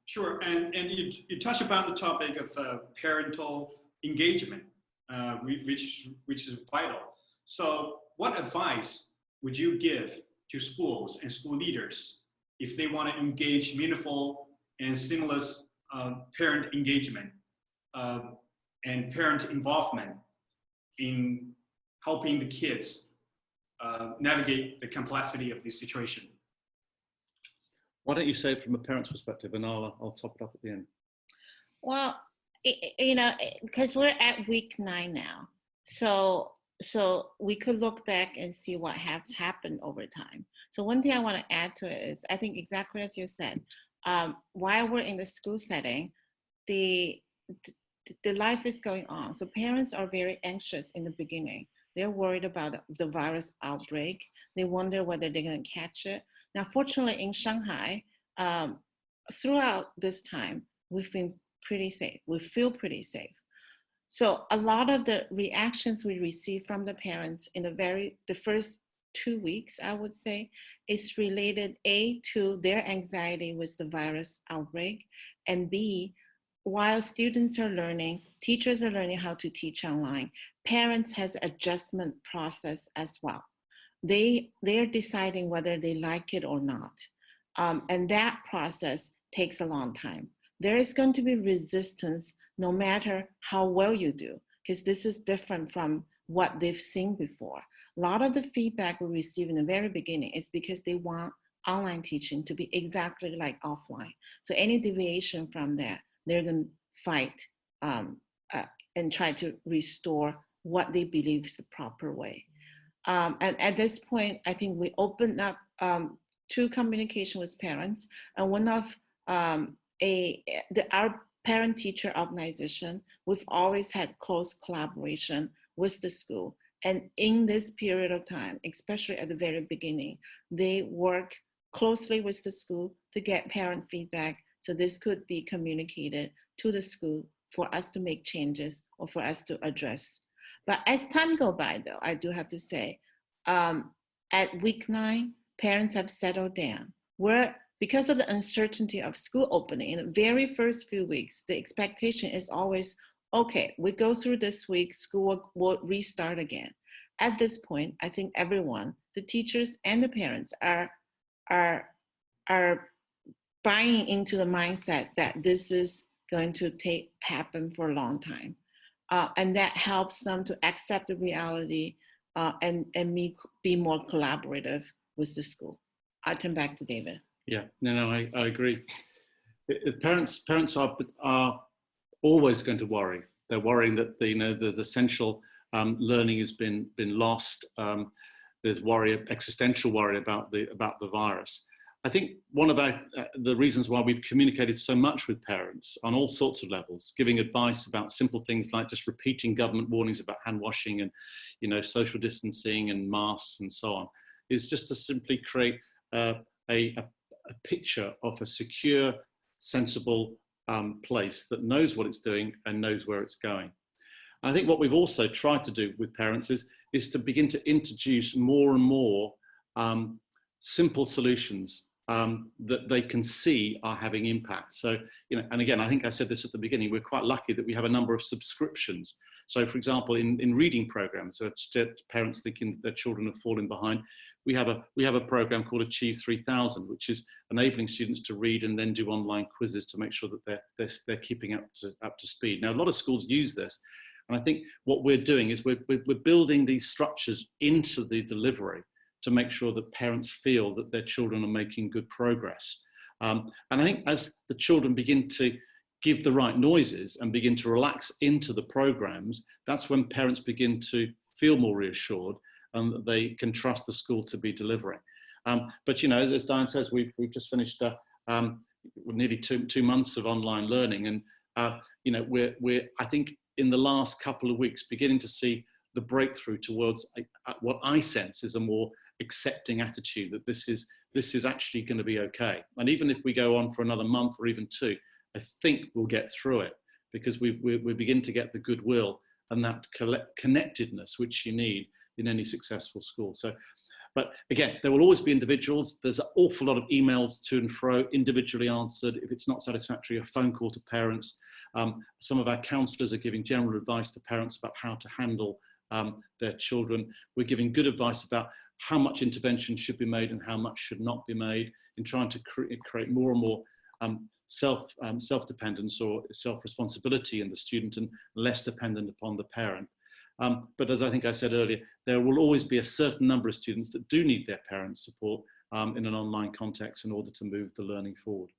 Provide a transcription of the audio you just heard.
Sure, and you touch upon the topic of parental engagement, which is vital. So what advice would you give to schools and school leaders if they want to engage meaningful and seamless parent engagement and parent involvement in helping the kids navigate the complexity of this situation? Why don't you say it from a parent's perspective, and I'll top it up at the end. Well, you know, because we're at week 9 now, so we could look back and see what has happened over time. So one thing I want to add to it is, I think exactly as you said, while we're in the school setting, the life is going on. So parents are very anxious in the beginning. They're worried about the virus outbreak. They wonder whether they're going to catch it. Now, fortunately, in Shanghai, throughout this time, we've been pretty safe. We feel pretty safe. So a lot of the reactions we receive from the parents in the first 2 weeks, I would say, is related A, to their anxiety with the virus outbreak, and B, while students are learning, teachers are learning how to teach online, parents has adjustment process as well. They're deciding whether they like it or not. And that process takes a long time. There is going to be resistance no matter how well you do, because this is different from what they've seen before. A lot of the feedback we receive in the very beginning is because they want online teaching to be exactly like offline. So any deviation from that, they're going to fight and try to restore what they believe is the proper way. And at this point, I think we opened up to communication with parents, and one of our parent-teacher organization, we've always had close collaboration with the school. And in this period of time, especially at the very beginning, they work closely with the school to get parent feedback, so this could be communicated to the school for us to make changes or for us to address. But as time goes by, though, I do have to say, at week 9, parents have settled down. Because of the uncertainty of school opening, in the very first few weeks, the expectation is always, okay, we go through this week, school will restart again. At this point, I think everyone, the teachers and the parents, are buying into the mindset that this is going to happen for a long time. And that helps them to accept the reality and be more collaborative with the school. I'll turn back to David. Yeah, no, I agree. Parents are always going to worry. They're worrying that the essential learning has been lost. There's existential worry about the virus. I think one of the reasons why we've communicated so much with parents on all sorts of levels, giving advice about simple things like just repeating government warnings about hand washing and social distancing and masks and so on, is just to simply create a picture of a secure, sensible place that knows what it's doing and knows where it's going. I think what we've also tried to do with parents is to begin to introduce more and more simple solutions that they can see are having impact. So, and again, I think I said this at the beginning, we're quite lucky that we have a number of subscriptions. So for example, in reading programs, so parents thinking that their children are falling behind, we have a program called Achieve 3000, which is enabling students to read and then do online quizzes to make sure that they're keeping up to speed. Now, a lot of schools use this, and I think what we're doing is we're building these structures into the delivery to make sure that parents feel that their children are making good progress. And I think as the children begin to give the right noises and begin to relax into the programs, that's when parents begin to feel more reassured and that they can trust the school to be delivering. But as Diane says, we've just finished nearly two months of online learning, and we're I think in the last couple of weeks beginning to see the breakthrough towards what I sense is a more accepting attitude that this is actually going to be okay. And even if we go on for another month or even 2, I think we'll get through it, because we begin to get the goodwill and that connectedness which you need in any successful school. So But again, there will always be individuals. There's an awful lot of emails to and fro, individually answered. If it's not satisfactory, a phone call to parents. Some of our counsellors are giving general advice to parents about how to handle their children. We're giving good advice about how much intervention should be made and how much should not be made, in trying to create more and more self-dependence or self-responsibility in the student and less dependent upon the parent. But as I think I said earlier, there will always be a certain number of students that do need their parents' support in an online context in order to move the learning forward.